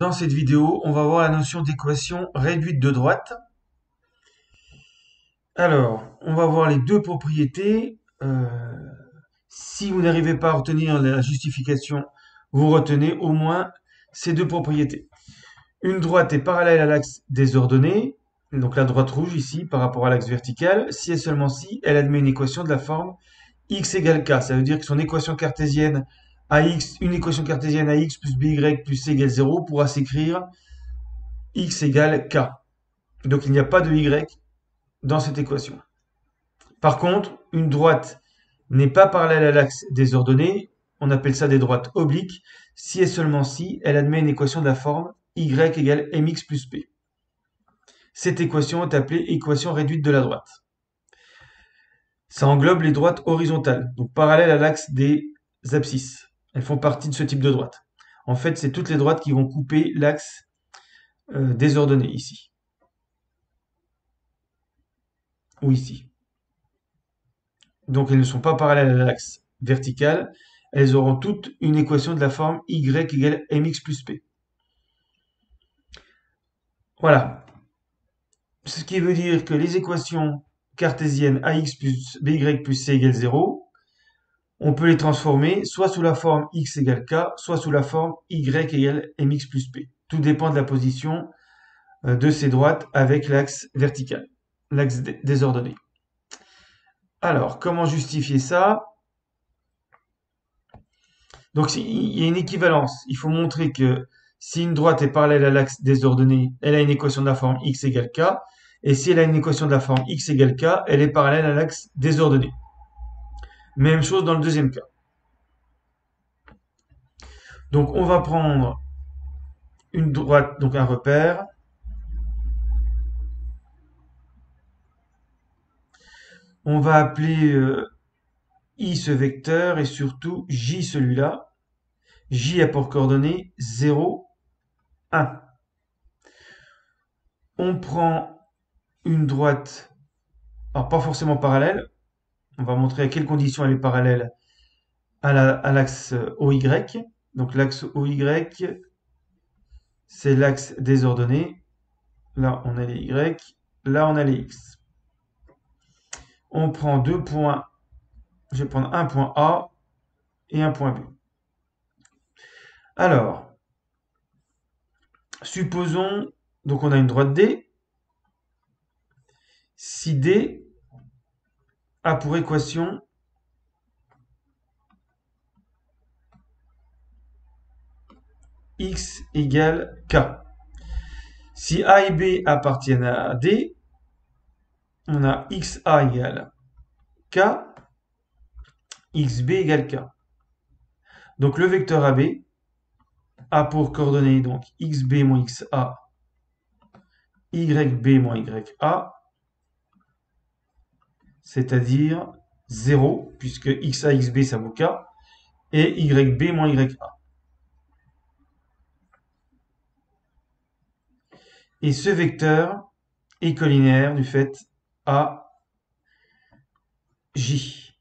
Dans cette vidéo, on va voir la notion d'équation réduite de droite. Alors, on va voir les deux propriétés. Si vous n'arrivez pas à retenir la justification, vous retenez au moins ces deux propriétés. Une droite est parallèle à l'axe des ordonnées, donc la droite rouge ici par rapport à l'axe vertical, si et seulement si elle admet une équation de la forme x égale k. Ça veut dire que son équation cartésienne ax, une équation cartésienne ax plus by plus c égale 0 pourra s'écrire x égale k. Donc il n'y a pas de y dans cette équation. Par contre, une droite n'est pas parallèle à l'axe des ordonnées, on appelle ça des droites obliques, si et seulement si elle admet une équation de la forme y égale mx plus p. Cette équation est appelée équation réduite de la droite. Ça englobe les droites horizontales, donc parallèles à l'axe des abscisses. Elles font partie de ce type de droite. En fait, c'est toutes les droites qui vont couper l'axe des ordonnées ici. Ou ici. Donc elles ne sont pas parallèles à l'axe vertical, elles auront toutes une équation de la forme y égale mx plus p. Voilà. Ce qui veut dire que les équations cartésiennes ax plus by plus c égale 0, on peut les transformer soit sous la forme x égale k, soit sous la forme y égale mx plus p. Tout dépend de la position de ces droites avec l'axe vertical, l'axe des ordonnées. Alors, comment justifier ça? Donc, il y a une équivalence. Il faut montrer que si une droite est parallèle à l'axe des ordonnées, elle a une équation de la forme x égale k. Et si elle a une équation de la forme x égale k, elle est parallèle à l'axe des ordonnées. Même chose dans le deuxième cas. Donc, on va prendre une droite, donc un repère. On va appeler i ce vecteur et surtout j celui-là. J a pour coordonnées 0, 1. On prend une droite, alors pas forcément parallèle, on va montrer à quelles conditions elle est parallèle à l'axe OY. Donc l'axe OY, c'est l'axe des ordonnées. Là, on a les Y, là, on a les X. On prend deux points, je vais prendre un point A et un point B. Alors, supposons, donc on a une droite D. Si D a pour équation x égale k. Si A et B appartiennent à D, on a xa égale k, xb égale k. Donc le vecteur AB a pour coordonnées donc xb moins xa, yb moins ya, c'est-à-dire 0, puisque xa, xb ça vaut k, et yb moins ya. Et ce vecteur est collinaire du fait à j.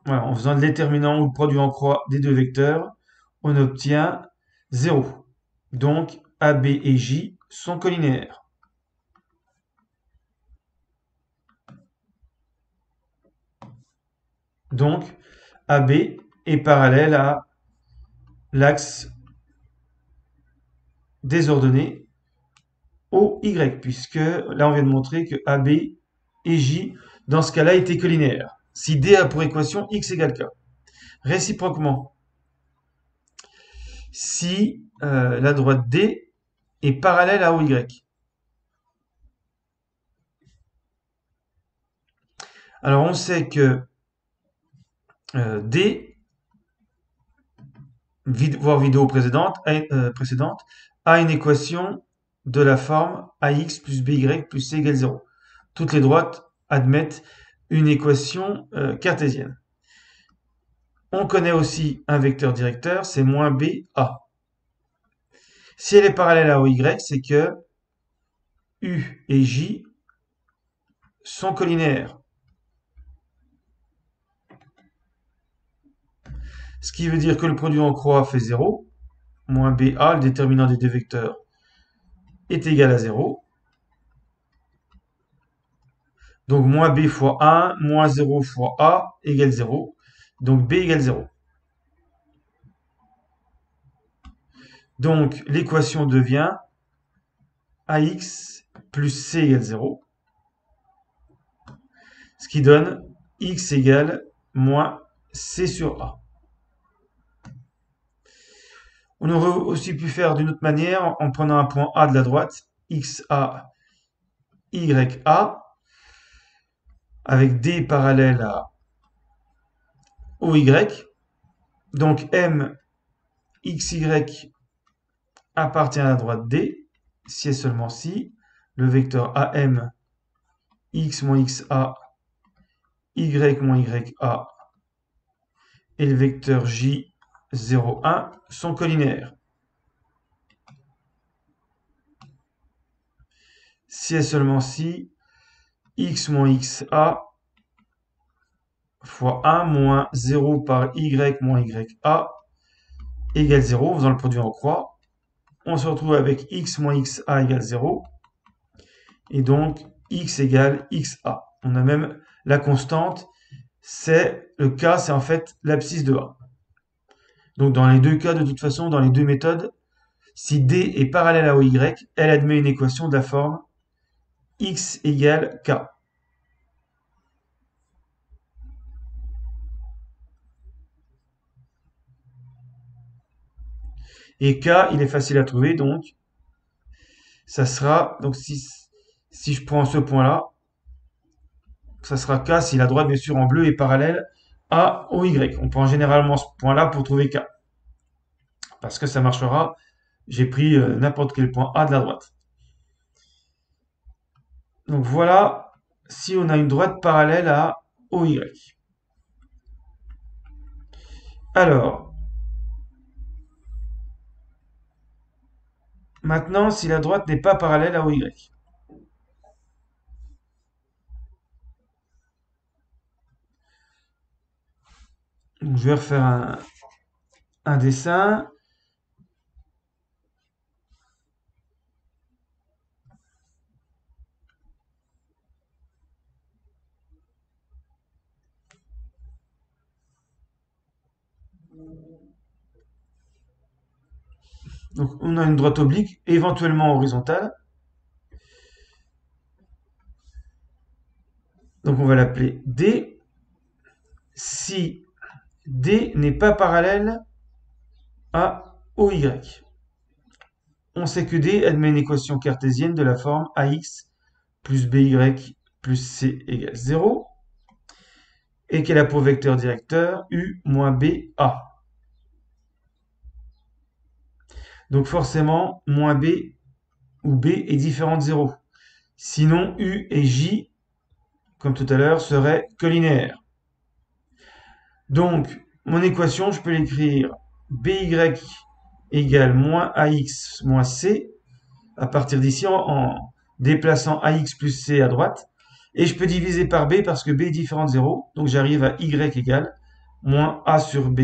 Voilà, en faisant le déterminant ou le produit en croix des deux vecteurs, on obtient 0. Donc AB et J sont collinaires. Donc AB est parallèle à l'axe des ordonnées OY, puisque là on vient de montrer que AB et J, dans ce cas-là, étaient collinaires. Si D a pour équation x égale k. Réciproquement, si la droite D est parallèle à OY. Alors on sait que D, voir vidéo précédente, a une équation de la forme ax plus by plus c égale 0. Toutes les droites admettent une équation cartésienne. On connaît aussi un vecteur directeur, c'est moins BA. Si elle est parallèle à OY, c'est que U et J sont collinaires. ce qui veut dire que le produit en croix fait 0, moins BA, le déterminant des deux vecteurs, est égal à 0. Donc moins B fois 1, moins 0 fois A égale 0. Donc B égale 0. Donc l'équation devient AX plus C égale 0. Ce qui donne X égale moins C sur A. On aurait aussi pu faire d'une autre manière en prenant un point A de la droite, XA, YA, avec D parallèle à OY. Donc M, XY appartient à la droite D, si et seulement si le vecteur AM, X moins XA, Y moins YA et le vecteur J 0, 1 sont collinaires. Si et seulement si X moins XA fois 1 moins 0 par Y moins YA égale 0, en faisant le produit en croix. On se retrouve avec X moins XA égale 0. Et donc, X égale XA. On a même la constante, c'est le K, c'est en fait l'abscisse de A. Donc, dans les deux cas, de toute façon, dans les deux méthodes, si D est parallèle à OY, elle admet une équation de la forme X égale K. Et K, il est facile à trouver, donc ça sera, donc si je prends ce point-là, ça sera K si la droite, bien sûr, en bleu est parallèle à OY. On prend généralement ce point-là pour trouver K. Parce que ça marchera, j'ai pris n'importe quel point A de la droite. Donc voilà, si on a une droite parallèle à OY. Alors, maintenant, si la droite n'est pas parallèle à OY. Donc, je vais refaire un dessin. Donc, on a une droite oblique, éventuellement horizontale. Donc, on va l'appeler D. Si D n'est pas parallèle à OY. On sait que D admet une équation cartésienne de la forme AX plus BY plus C égale 0 et qu'elle a pour vecteur directeur U moins BA. Donc forcément, moins B ou B est différent de 0. Sinon, U et J, comme tout à l'heure, seraient collinaires. Donc, mon équation, je peux l'écrire BY égale moins AX moins C, à partir d'ici en déplaçant AX plus C à droite. Et je peux diviser par B parce que B est différent de 0. Donc j'arrive à Y égale moins A sur B,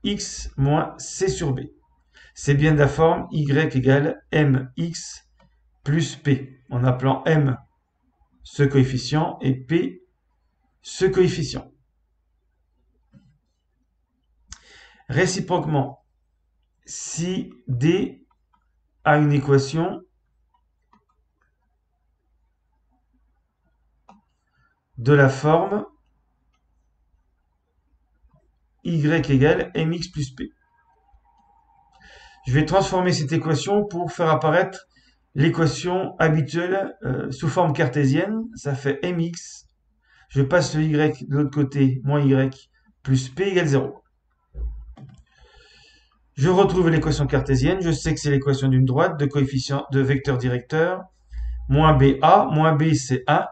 X moins C sur B. C'est bien de la forme Y égale MX plus P, en appelant M ce coefficient et P ce coefficient. Réciproquement, si D a une équation de la forme Y égale MX plus P. Je vais transformer cette équation pour faire apparaître l'équation habituelle sous forme cartésienne. Ça fait mx. Je passe le y de l'autre côté, moins y, plus p égale 0. Je retrouve l'équation cartésienne. Je sais que c'est l'équation d'une droite de coefficient de vecteur directeur. Moins b c'est 1,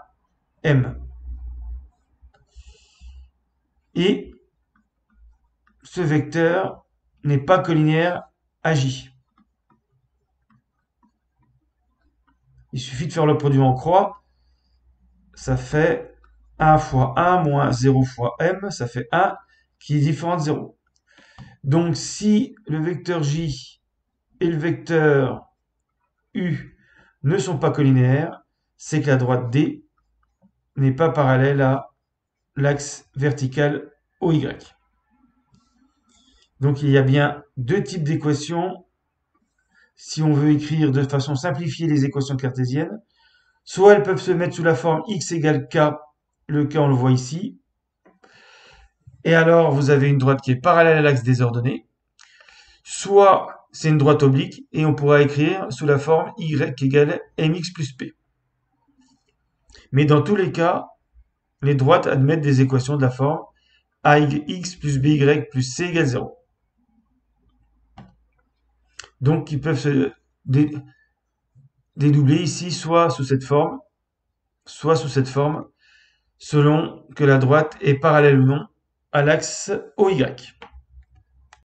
m. Et ce vecteur n'est pas collinaire à j. Il suffit de faire le produit en croix. Ça fait 1 fois 1 moins 0 fois m, ça fait 1 qui est différent de 0. Donc, si le vecteur J et le vecteur U ne sont pas collinéaires, c'est que la droite D n'est pas parallèle à l'axe vertical OY. Donc, il y a bien deux types d'équations si on veut écrire de façon simplifiée les équations cartésiennes. Soit elles peuvent se mettre sous la forme x égale k, le k on le voit ici, et alors vous avez une droite qui est parallèle à l'axe des ordonnées, soit c'est une droite oblique, et on pourra écrire sous la forme y égale mx plus p. Mais dans tous les cas, les droites admettent des équations de la forme ax plus by plus c égale 0. Donc ils peuvent se dédoubler ici soit sous cette forme, soit sous cette forme, selon que la droite est parallèle ou non à l'axe OY.